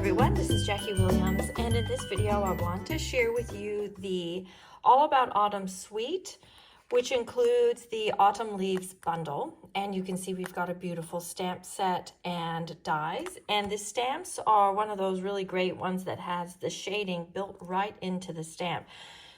everyone, this is Jackie Williams, and in this video I want to share with you the All About Autumn suite, which includes the Autumn Leaves bundle. And you can see we've got a beautiful stamp set and dies, and the stamps are one of those really great ones that has the shading built right into the stamp.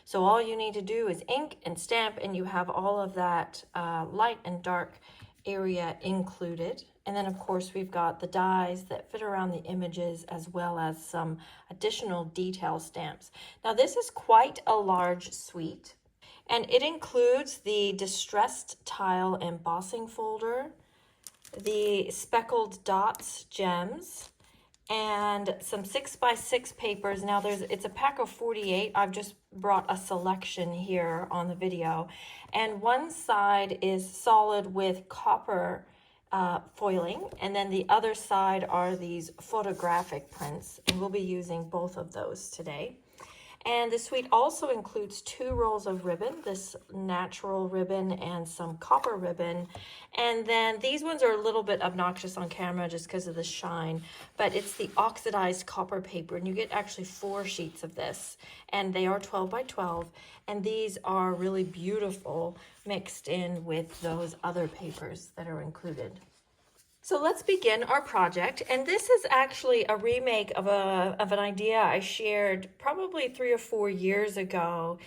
So all you need to do is ink and stamp, and you have all of that light and dark area included. And then of course we've got the dies that fit around the images, as well as some additional detail stamps. Now this is quite a large suite, and it includes the distressed tile embossing folder, the speckled dots gems, and some 6x6 papers. Now it's a pack of 48. I've just brought a selection here on the video, and one side is solid with copper foiling, and then the other side are these photographic prints, and we'll be using both of those today. And the suite also includes 2 rolls of ribbon, this natural ribbon and some copper ribbon. And then these ones are a little bit obnoxious on camera just because of the shine, but it's the oxidized copper paper, and you get actually 4 sheets of this, and they are 12 by 12, and these are really beautiful mixed in with those other papers that are included. So let's begin our project, and this is actually a remake of an idea I shared probably 3 or 4 years ago.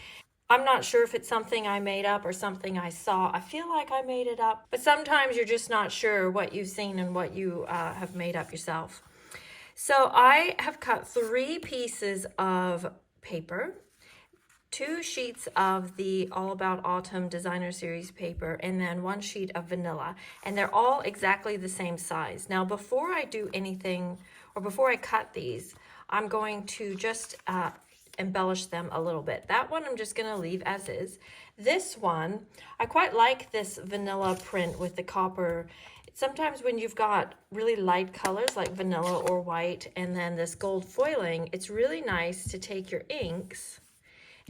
I'm not sure if it's something I made up or something I saw. I feel like I made it up, but sometimes you're just not sure what you've seen and what you have made up yourself. So I have cut 3 pieces of paper, 2 sheets of the All About Autumn Designer Series paper, and then 1 sheet of vanilla, and they're all exactly the same size. Now before I do anything, or before I cut these, I'm going to just embellish them a little bit. That one I'm just going to leave as is. This one, I quite like this vanilla print with the copper. Sometimes when you've got really light colors like vanilla or white and then this gold foiling, it's really nice to take your inks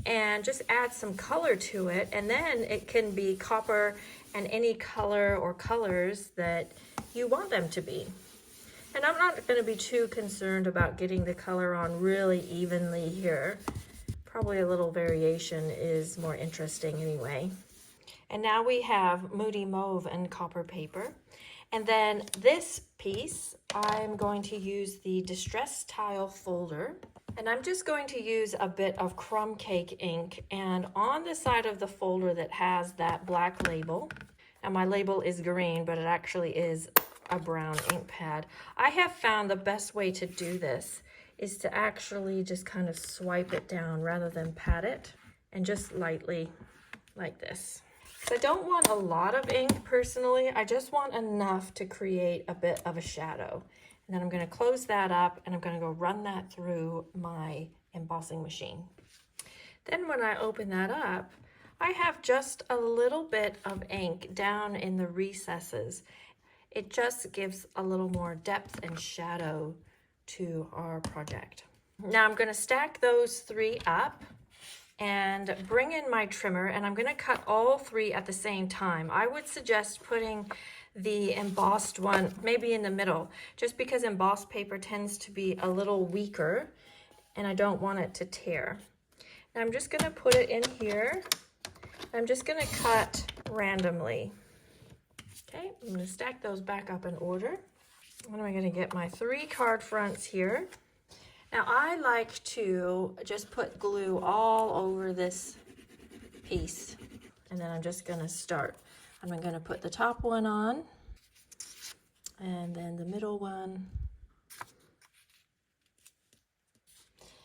and just add some color to it, and then it can be copper and any color or colors that you want them to be. And I'm not going to be too concerned about getting the color on really evenly here. Probably a little variation is more interesting anyway. And now we have Moody Mauve and copper paper. And then this piece, I'm going to use the Distressed Tile folder. And I'm just going to use a bit of crumb cake ink, and on the side of the folder that has that black label, and my label is green, but it actually is a brown ink pad. I have found the best way to do this is to actually just kind of swipe it down rather than pat it, and just lightly like this. So I don't want a lot of ink personally, I just want enough to create a bit of a shadow. And then I'm going to close that up, and I'm going to go run that through my embossing machine. Then when I open that up, I have just a little bit of ink down in the recesses. It just gives a little more depth and shadow to our project. Now I'm going to stack those 3 up and bring in my trimmer, and I'm going to cut all 3 at the same time. I would suggest putting the embossed one maybe in the middle, just because embossed paper tends to be a little weaker and I don't want it to tear. Now I'm just going to put it in here. I'm just going to cut randomly. Okay, I'm going to stack those back up in order. Then I'm going to get my 3 card fronts here. Now I like to just put glue all over this piece, and then I'm just going to start. I'm going to put the top one on, and then the middle one.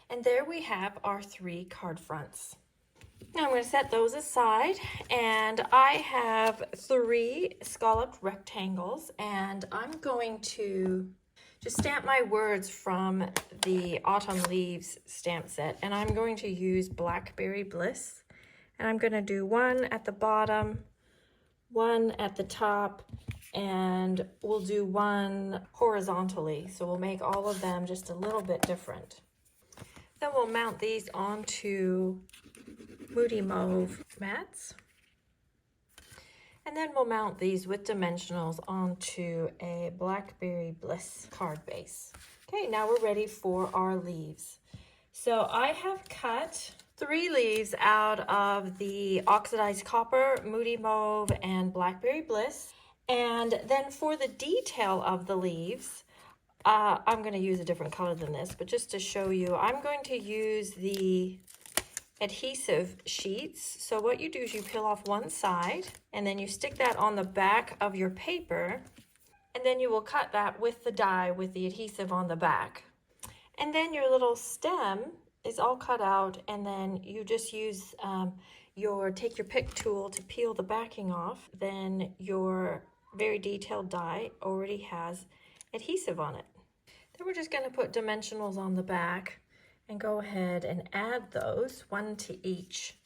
And there we have our 3 card fronts. Now I'm going to set those aside, and I have 3 scalloped rectangles, and I'm going to just stamp my words from the Autumn Leaves stamp set, and I'm going to use Blackberry Bliss, and I'm going to do 1 at the bottom, 1 at the top, and we'll do 1 horizontally. So we'll make all of them just a little bit different. Then we'll mount these onto Moody Mauve mats. And then we'll mount these with dimensionals onto a Blackberry Bliss card base. Okay, now we're ready for our leaves. So I have cut 3 leaves out of the oxidized copper, moody mauve, and Blackberry Bliss. And then for the detail of the leaves, I'm going to use a different color than this, but just to show you, I'm going to use the adhesive sheets. So what you do is you peel off one side and then you stick that on the back of your paper, and then you will cut that with the die with the adhesive on the back. And then your little stem is all cut out, and then you just use take your pick tool to peel the backing off. Then your very detailed die already has adhesive on it. Then we're just going to put dimensionals on the back and go ahead and add those, 1 to each.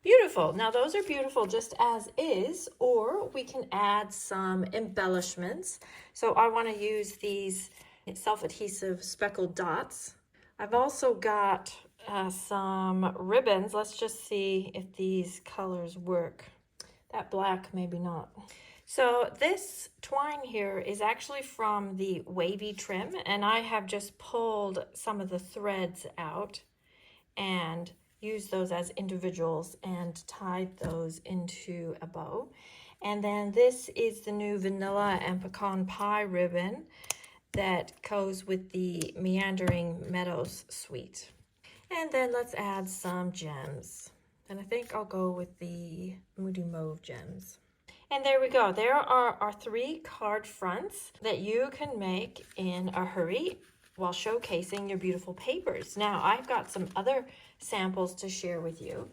Beautiful. Now those are beautiful just as is, or we can add some embellishments. So I want to use these self-adhesive speckled dots. I've also got some ribbons. Let's just see if these colors work. That black, maybe not. So this twine here is actually from the wavy trim, and I have just pulled some of the threads out and used those as individuals and tied those into a bow. And then this is the new vanilla and pecan pie ribbon that goes with the Meandering Meadows suite. And then let's add some gems. And I think I'll go with the Moody Mauve gems. And there we go. There are our 3 card fronts that you can make in a hurry while showcasing your beautiful papers. Now, I've got some other samples to share with you.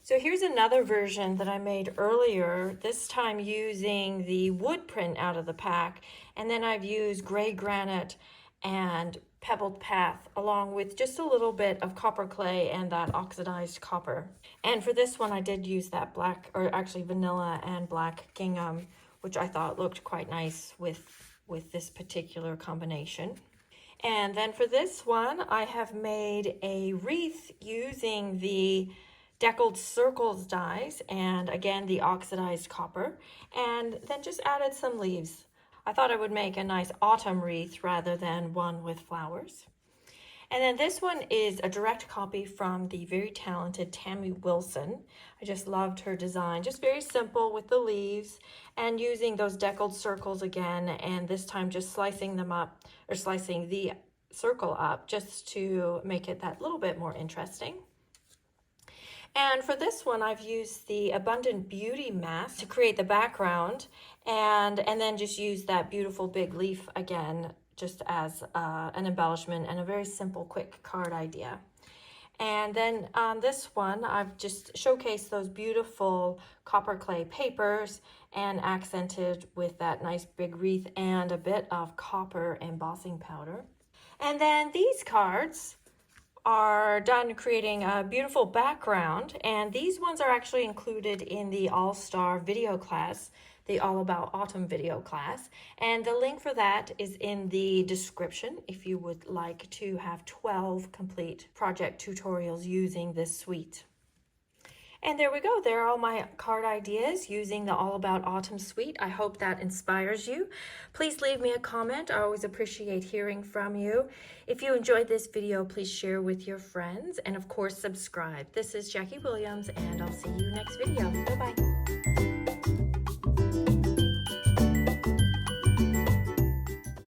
So here's another version that I made earlier, this time using the wood print out of the pack, and then I've used gray granite and pebbled path along with just a little bit of copper clay and that oxidized copper. And for this one I did use that black, or actually vanilla and black gingham, which I thought looked quite nice with this particular combination. And then for this one I have made a wreath using the deckled circles dies and again the oxidized copper, and then just added some leaves. I thought I would make a nice autumn wreath rather than one with flowers. And then this one is a direct copy from the very talented Tammy Wilson. I just loved her design, just very simple with the leaves and using those deckled circles again, and this time just slicing them up, or slicing the circle up just to make it that little bit more interesting. And for this one, I've used the Abundant Beauty mask to create the background, and then just use that beautiful big leaf again, just as an embellishment and a very simple, quick card idea. And then on this one, I've just showcased those beautiful copper clay papers and accented with that nice big wreath and a bit of copper embossing powder. And then these cards are done creating a beautiful background, and these ones are actually included in the All-Star video class, the All About Autumn video class, and the link for that is in the description if you would like to have 12 complete project tutorials using this suite. And there we go. There are all my card ideas using the All About Autumn suite. I hope that inspires you. Please leave me a comment. I always appreciate hearing from you. If you enjoyed this video, please share with your friends. And of course, subscribe. This is Jackie Williams, and I'll see you next video. Bye-bye.